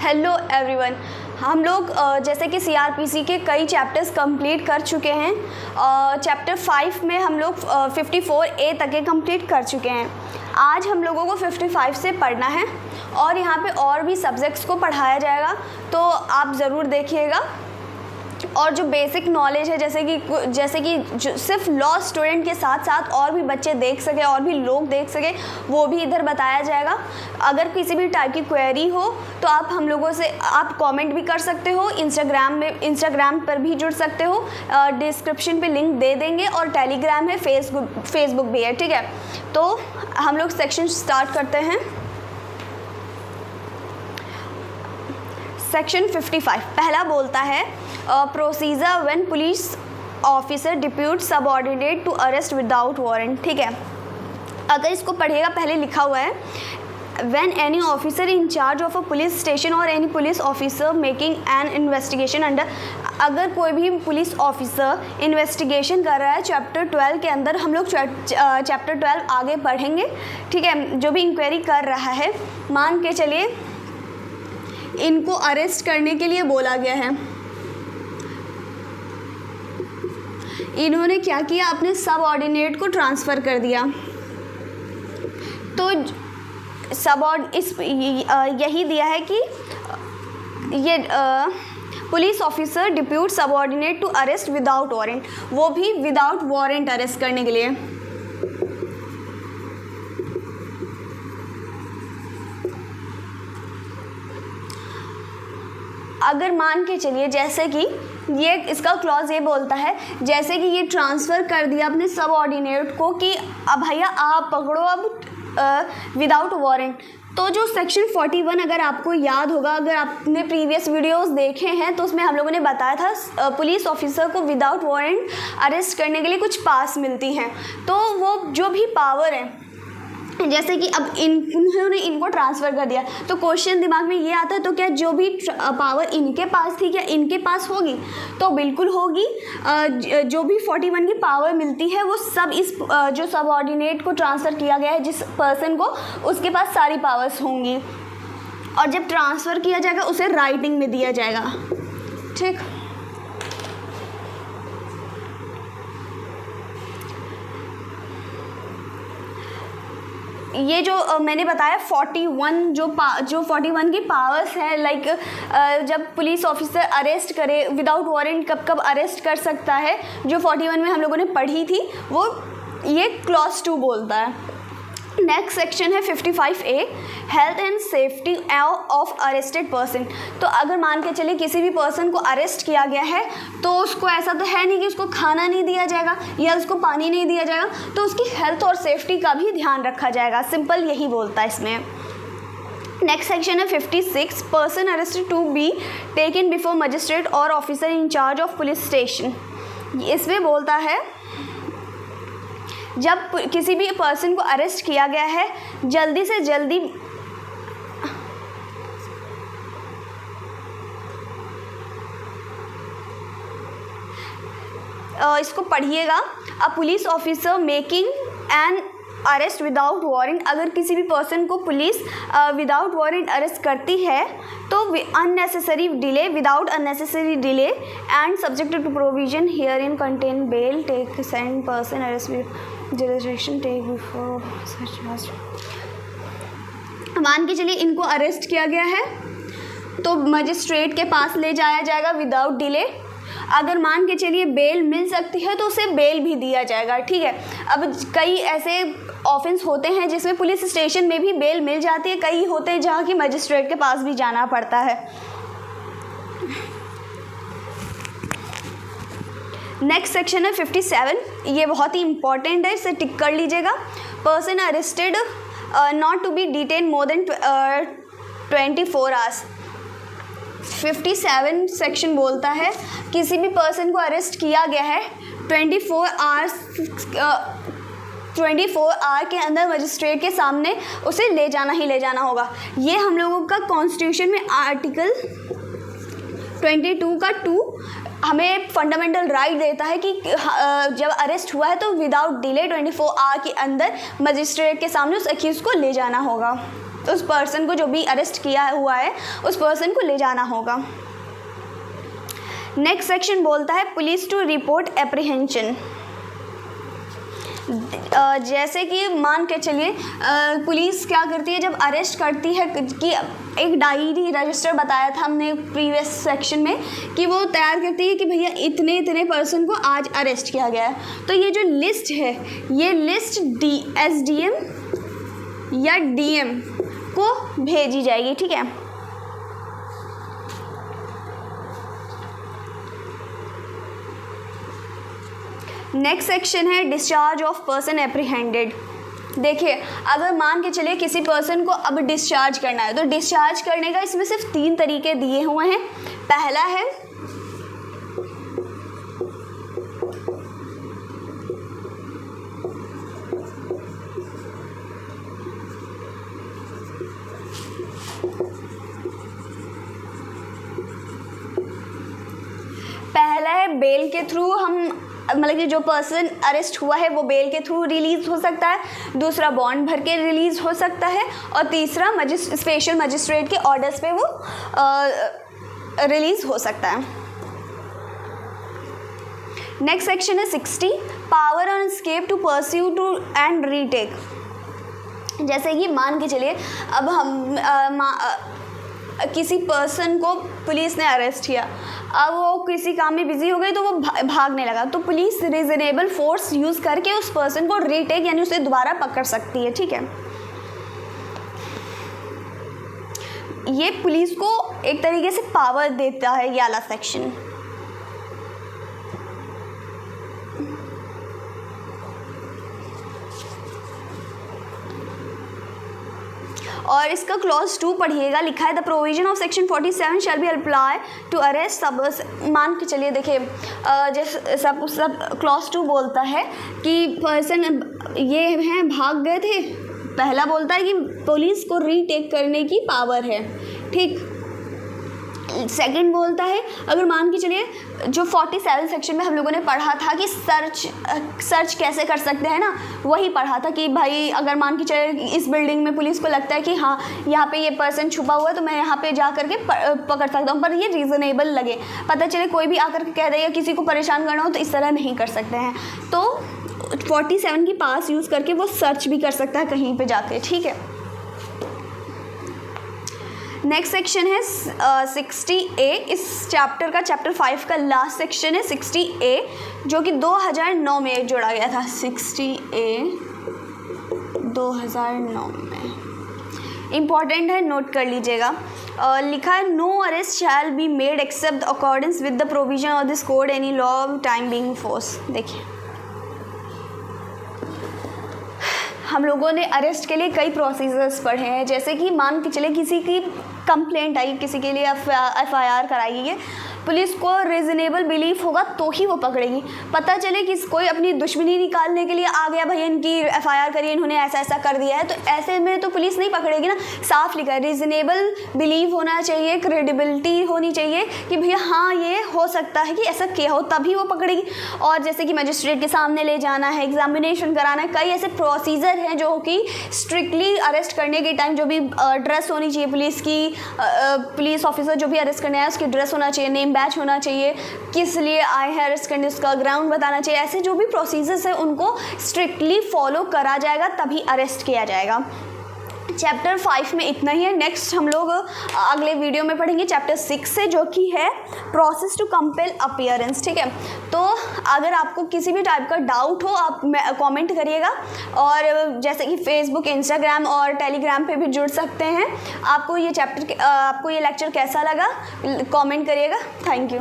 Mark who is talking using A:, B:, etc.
A: Hello everyone. हम लोग जैसे कि सीआरपीसी के कई चैप्टर्स कंप्लीट कर चुके हैं। चैप्टर 5 में हम लोग 54A तक के कंप्लीट कर चुके हैं। आज हम लोगों को 55 से पढ़ना है और यहाँ पे और भी सब्जेक्ट्स को पढ़ाया जाएगा, तो आप ज़रूर देखिएगा। और जो बेसिक नॉलेज है जैसे कि जो सिर्फ लॉ स्टूडेंट के साथ साथ और भी बच्चे देख सके और भी लोग देख सके, वो भी इधर बताया जाएगा। अगर किसी भी टाइप की क्वेरी हो तो आप हम लोगों से आप कमेंट भी कर सकते हो, इंस्टाग्राम पर भी जुड़ सकते हो। डिस्क्रिप्शन पे लिंक दे देंगे और टेलीग्राम है, फेसबुक भी है, ठीक है। तो हम लोग सेक्शन स्टार्ट करते हैं। सेक्शन 55 पहला बोलता है procedure when police officer depute subordinate to arrest without warrant, ठीक है। अगर इसको पढ़िएगा, पहले लिखा हुआ है when any officer in charge of a police station और any police officer making an investigation under, अगर कोई भी पुलिस ऑफिसर इन्वेस्टिगेशन कर रहा है चैप्टर 12 के अंदर, हम लोग चैप्टर 12 आगे पढ़ेंगे, ठीक है। जो भी इंक्वायरी कर रहा है, मान के चलिए इनको अरेस्ट करने के लिए बोला गया है। इन्होंने क्या किया, अपने सबऑर्डिनेट को ट्रांसफ़र कर दिया। तो यही दिया है कि ये police officer depute subordinate to arrest without warrant, वो भी विदाउट वारंट अरेस्ट करने के लिए। अगर मान के चलिए जैसे कि ये इसका क्लॉज ये बोलता है, जैसे कि ये ट्रांसफ़र कर दिया अपने सबऑर्डिनेट को कि अब भैया आप पकड़ो अब विदाउट वारंट। तो जो सेक्शन 41 अगर आपको याद होगा, अगर आपने प्रीवियस वीडियोस देखे हैं तो उसमें हम लोगों ने बताया था पुलिस ऑफिसर को विदाउट वारंट अरेस्ट करने के लिए कुछ पास मिलती हैं। तो वो जो भी पावर है, जैसे कि अब उन्होंने इनको ट्रांसफ़र कर दिया, तो क्वेश्चन दिमाग में ये आता है, तो क्या जो भी पावर इनके पास थी क्या इनके पास होगी? तो बिल्कुल होगी। जो भी 41 की पावर मिलती है वो सब इस जो सबऑर्डिनेट को ट्रांसफ़र किया गया है जिस पर्सन को, उसके पास सारी पावर्स होंगी। और जब ट्रांसफ़र किया जाएगा उसे राइटिंग में दिया जाएगा, ठीक। ये जो मैंने बताया 41 जो 41 की पावर्स हैं, लाइक जब पुलिस ऑफिसर अरेस्ट करे विदाउट वारंट कब कब अरेस्ट कर सकता है, जो 41 में हम लोगों ने पढ़ी थी, वो ये क्लॉज 2 बोलता है। नेक्स्ट सेक्शन है 55A health and safety of arrested person. तो अगर मान के चलिए किसी भी पर्सन को अरेस्ट किया गया है तो उसको ऐसा तो है नहीं कि उसको खाना नहीं दिया जाएगा या उसको पानी नहीं दिया जाएगा, तो उसकी हेल्थ और सेफ्टी का भी ध्यान रखा जाएगा। सिंपल यही बोलता है इसमें। नेक्स्ट सेक्शन है 56 person arrested to be taken before magistrate और officer in charge of police station. इसमें बोलता है जब किसी भी पर्सन को अरेस्ट किया गया है, जल्दी से जल्दी इसको पढ़िएगा। अ police officer making N arrest without warrant, अगर किसी भी पर्सन को पुलिस विदाउट वारंट अरेस्ट करती है तो unnecessary delay, without unnecessary delay and subject to provision here in contain bail take send person arrest direction take before such. मान के चलिए इनको अरेस्ट किया गया है तो मजिस्ट्रेट के पास ले जाया जाएगा विदाउट डिले। अगर मान के चलिए बेल मिल सकती है तो उसे बेल भी दिया जाएगा, ठीक है। अब कई ऐसे ऑफेंस होते हैं जिसमें पुलिस स्टेशन में भी बेल मिल जाती है, कई होते हैं जहाँ की मजिस्ट्रेट के पास भी जाना पड़ता है। नेक्स्ट सेक्शन है 57, ये बहुत ही इंपॉर्टेंट है, इसे टिक कर लीजिएगा। Person arrested not to be detain more than 24 hours. 57 section बोलता है किसी भी पर्सन को अरेस्ट किया गया है 24 आवर के अंदर मजिस्ट्रेट के सामने उसे ले जाना ही ले जाना होगा। ये हम लोगों का कॉन्स्टिट्यूशन में आर्टिकल 22 का 2 हमें फंडामेंटल राइट देता है कि जब अरेस्ट हुआ है तो विदाउट डिले 24 आवर के अंदर मजिस्ट्रेट के सामने उस अक्यूज़ को ले जाना होगा। उस पर्सन को, जो भी अरेस्ट किया हुआ है, उस पर्सन को ले जाना होगा। नेक्स्ट सेक्शन बोलता है पुलिस टू रिपोर्ट एप्रीहेंशन। जैसे कि मान के चलिए पुलिस क्या करती है जब अरेस्ट करती है, कि एक डायरी रजिस्टर बताया था हमने प्रीवियस सेक्शन में कि वो तैयार करती है कि भैया इतने इतने पर्सन को आज अरेस्ट किया गया है। तो ये जो लिस्ट है, ये लिस्ट SDM या DM को भेजी जाएगी, ठीक है। नेक्स्ट सेक्शन है डिस्चार्ज ऑफ पर्सन एप्रीहेंडेड। देखिए, अगर मान के चलिए किसी पर्सन को अब डिस्चार्ज करना है, तो डिस्चार्ज करने का इसमें सिर्फ 3 तरीके दिए हुए हैं। पहला है बेल के थ्रू, हम मतलब कि जो पर्सन अरेस्ट हुआ है वो बेल के थ्रू रिलीज़ हो सकता है। दूसरा बॉन्ड भर के रिलीज़ हो सकता है, और तीसरा स्पेशल मजिस्ट्रेट के ऑर्डर्स पे वो रिलीज़ हो सकता है। नेक्स्ट सेक्शन है 60 power on escape to pursue to and retake. जैसे कि मान के चलिए अब हम किसी पर्सन को पुलिस ने अरेस्ट किया, अब वो किसी काम में बिजी हो गई तो वो भागने लगा, तो पुलिस रीजनेबल फोर्स यूज़ करके उस पर्सन को रीटेक यानी उसे दोबारा पकड़ सकती है, ठीक है। ये पुलिस को एक तरीके से पावर देता है ये वाला सेक्शन। और इसका क्लॉज 2 पढ़िएगा, लिखा है the provision of section 47 shall be apply to arrest सब। मान के चलिए देखिए जैसे सब क्लॉज 2 बोलता है कि पर्सन ये हैं भाग गए थे, पहला बोलता है कि पुलिस को रीटेक करने की पावर है, ठीक। सेकंड बोलता है अगर मान के चलिए जो 47 सेक्शन में हम लोगों ने पढ़ा था कि सर्च कैसे कर सकते हैं ना, वही पढ़ा था कि भाई अगर मान के चलिए इस बिल्डिंग में पुलिस को लगता है कि हाँ यहाँ पे ये पर्सन छुपा हुआ है तो मैं यहाँ पे जा करके पकड़ सकता हूँ, पर ये रीज़नेबल लगे। पता चले कोई भी आकर के कह देगा किसी को परेशान करना हो तो इस तरह नहीं कर सकते हैं। तो 47 की पास यूज़ करके वो सर्च भी कर सकता है कहीं पर जाके, ठीक है। नेक्स्ट सेक्शन है 60A। इस चैप्टर का चैप्टर 5 का लास्ट सेक्शन है 60A, जो कि 2009 में जोड़ा गया था। 60A 2009 में इम्पॉर्टेंट है, नोट कर लीजिएगा। लिखा है no arrest shall be made except according with the provision of this code any law time being force. देखिए हम लोगों ने अरेस्ट के लिए कई प्रोसीजर्स पढ़े हैं, जैसे कि मान के चले किसी की कंप्लेंट आई, किसी के लिए FIR कराई गई है, पुलिस को रीज़नेबल बिलीफ होगा तो ही वो पकड़ेगी। पता चले कि कोई अपनी दुश्मनी निकालने के लिए आ गया, भाई इनकी FIR करिए, इन्होंने ऐसा ऐसा कर दिया है, तो ऐसे में तो पुलिस नहीं पकड़ेगी ना। साफ लिखा है रीज़नेबल बिलीव होना चाहिए, क्रेडिबिलिटी होनी चाहिए कि भैया हाँ ये हो सकता है कि ऐसा किया हो, तभी वो पकड़ेगी। और जैसे कि मजिस्ट्रेट के सामने ले जाना है, एग्जामिनेशन कराना है, कई ऐसे प्रोसीजर हैं जो कि स्ट्रिक्टली अरेस्ट करने के टाइम जो भी ड्रेस होनी चाहिए पुलिस की, पुलिस ऑफिसर जो भी अरेस्ट करना है उसकी ड्रेस होना चाहिए, नेम बैच होना चाहिए, किस लिए आए हैं अरेस्ट करने उसका ग्राउंड बताना चाहिए। ऐसे जो भी प्रोसीजर्स है उनको स्ट्रिक्टली फॉलो करा जाएगा तभी अरेस्ट किया जाएगा। चैप्टर 5 में इतना ही है। नेक्स्ट हम लोग अगले वीडियो में पढ़ेंगे चैप्टर 6 से, जो कि है प्रोसेस टू कंपेल अपीयरेंस, ठीक है। तो अगर आपको किसी भी टाइप का डाउट हो आप कमेंट करिएगा, और जैसे कि फेसबुक, इंस्टाग्राम और टेलीग्राम पे भी जुड़ सकते हैं। आपको ये लेक्चर कैसा लगा कमेंट करिएगा। Thank you.